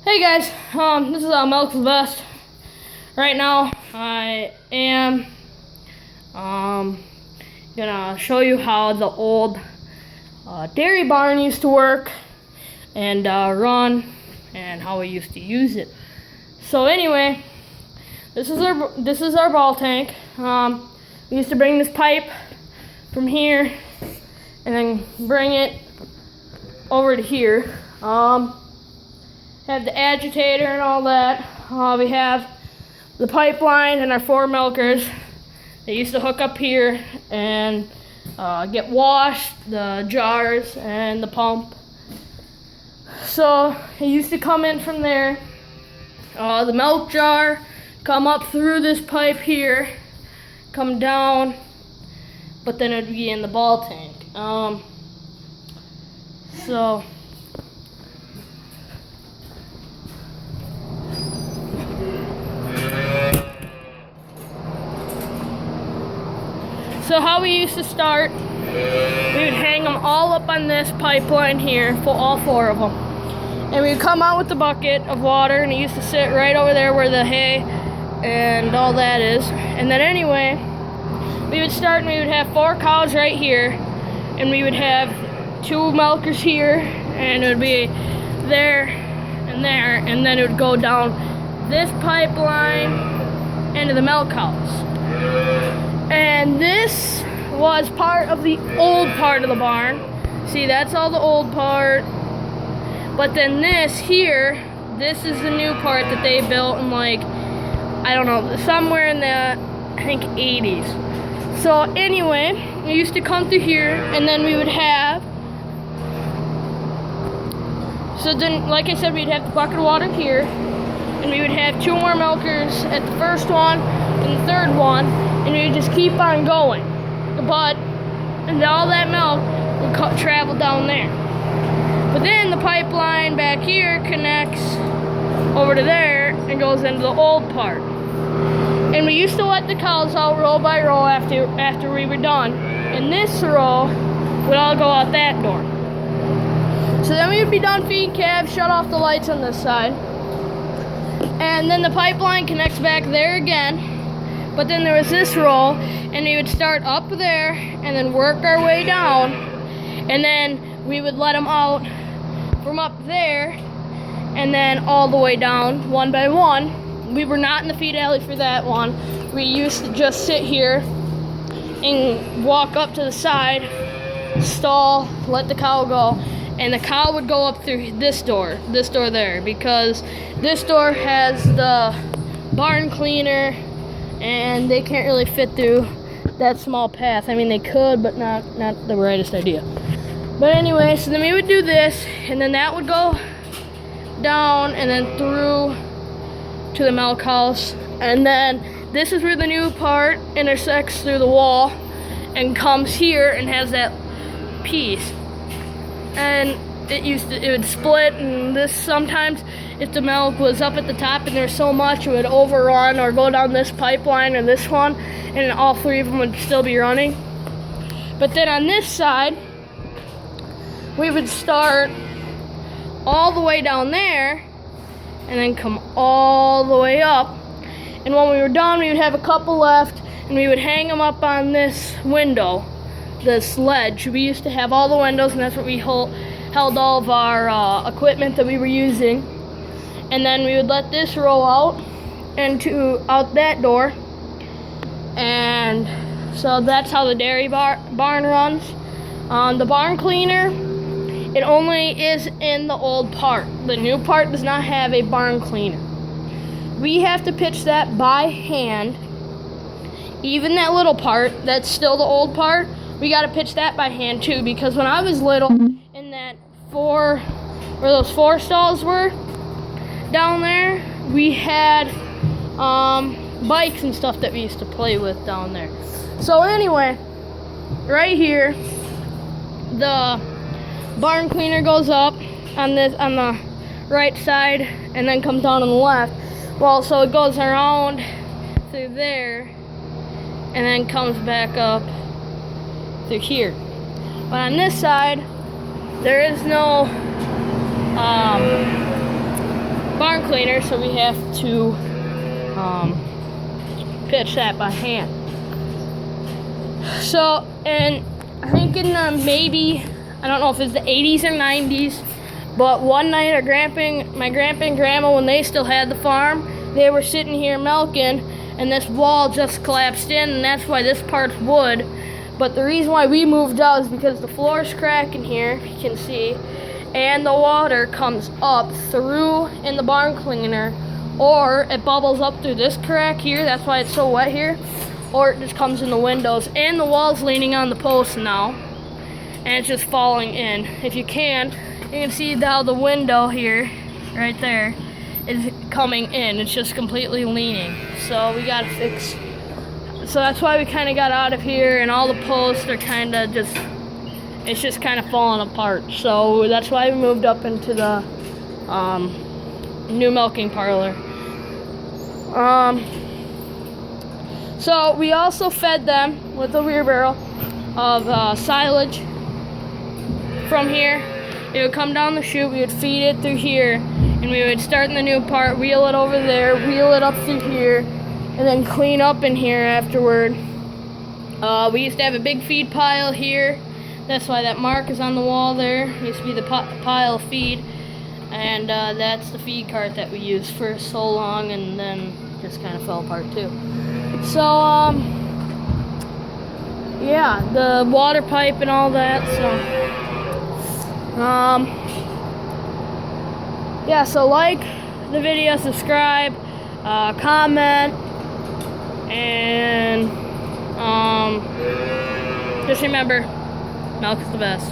Hey guys, this is Milk the Best. Right now, I am gonna show you how the old dairy barn used to work and run, and how we used to use it. So anyway, this is our ball tank. We used to bring this pipe from here and then bring it over to here. Have the agitator and all that. We have the pipeline and our 4 milkers. They used to hook up here and get washed, the jars and the pump. So it used to come in from there. The milk jar come up through this pipe here, come down, but then it'd be in the ball tank. So how we used to start, we would hang them all up on this pipeline here, for all 4 of them. And we would come out with the bucket of water, and it used to sit right over there where the hay and all that is. And then anyway, we would start and we would have 4 cows right here, and we would have 2 milkers here, and it would be there, and then it would go down this pipeline into the milk house. And this was part of the old part of the barn. See, that's all the old part. But then this here, this is the new part that they built in, like, I don't know, somewhere in the, I think, 80s. So anyway, we used to come through here, and then we would have, so then, like I said, we'd have the bucket of water here, and we would have 2 more milkers at the first one and the 3rd one, and we would just keep on going. And all that milk would travel down there. But then the pipeline back here connects over to there and goes into the old part. And we used to let the cows out row by row after we were done. And this row would all go out that door. So then we would be done feeding calves, shut off the lights on this side. And then the pipeline connects back there again. But then there was this row, and we would start up there and then work our way down, and then we would let them out from up there and then all the way down one by one. We were not in the feed alley for that one. We used to just sit here and walk up to the side, stall, let the cow go, and the cow would go up through this door there, because this door has the barn cleaner, and they can't really fit through that small path. I mean, they could, but not the brightest idea. But anyway, so then we would do this, and then that would go down and then through to the milk house. And then this is where the new part intersects through the wall and comes here and has that piece. And it would split, and this sometimes, if the milk was up at the top and there's so much, it would overrun or go down this pipeline or this one, and all 3 of them would still be running. But then on this side, we would start all the way down there and then come all the way up. And when we were done, we would have a couple left, and we would hang them up on this window, this ledge. We used to have all the windows, and that's what we held all of our equipment that we were using. And then we would let this roll out out that door. And so that's how the dairy barn runs. The barn cleaner, it only is in the old part. The new part does not have a barn cleaner. We have to pitch that by hand. Even that little part, that's still the old part, we got to pitch that by hand too, because when I was little, in that where those 4 stalls were down there, we had bikes and stuff that we used to play with down there. So anyway, right here, the barn cleaner goes up on the right side and then comes down on the left. Well, so it goes around through there and then comes back up through here. But on this side, there is no cleaner, so we have to pitch that by hand. So, and I think in maybe, I don't know if it's the 80s or 90s, but one night my grandpa and grandma, when they still had the farm, they were sitting here milking, and this wall just collapsed in, and that's why this part's wood. But the reason why we moved out is because the floor's cracking here, if you can see, and the water comes up through in the barn cleaner, or it bubbles up through this crack here, that's why it's so wet here, or it just comes in the windows, and the wall's leaning on the post now, and it's just falling in. If you can see how the window here, right there, is coming in. It's just completely leaning. So we gotta fix. So that's why we kind of got out of here, and all the posts are kind of just, it's just kind of falling apart. So that's why we moved up into the new milking parlor. So we also fed them with a wheelbarrow of silage from here. It would come down the chute, we would feed it through here, and we would start in the new part, wheel it over there, wheel it up through here, and then clean up in here afterward. We used to have a big feed pile here. That's why that mark is on the wall there. It used to be the pile of feed, and that's the feed cart that we used for so long, and then just kind of fell apart too. So, yeah, the water pipe and all that, so. Yeah, so like the video, subscribe, comment, and just remember, milk is the best.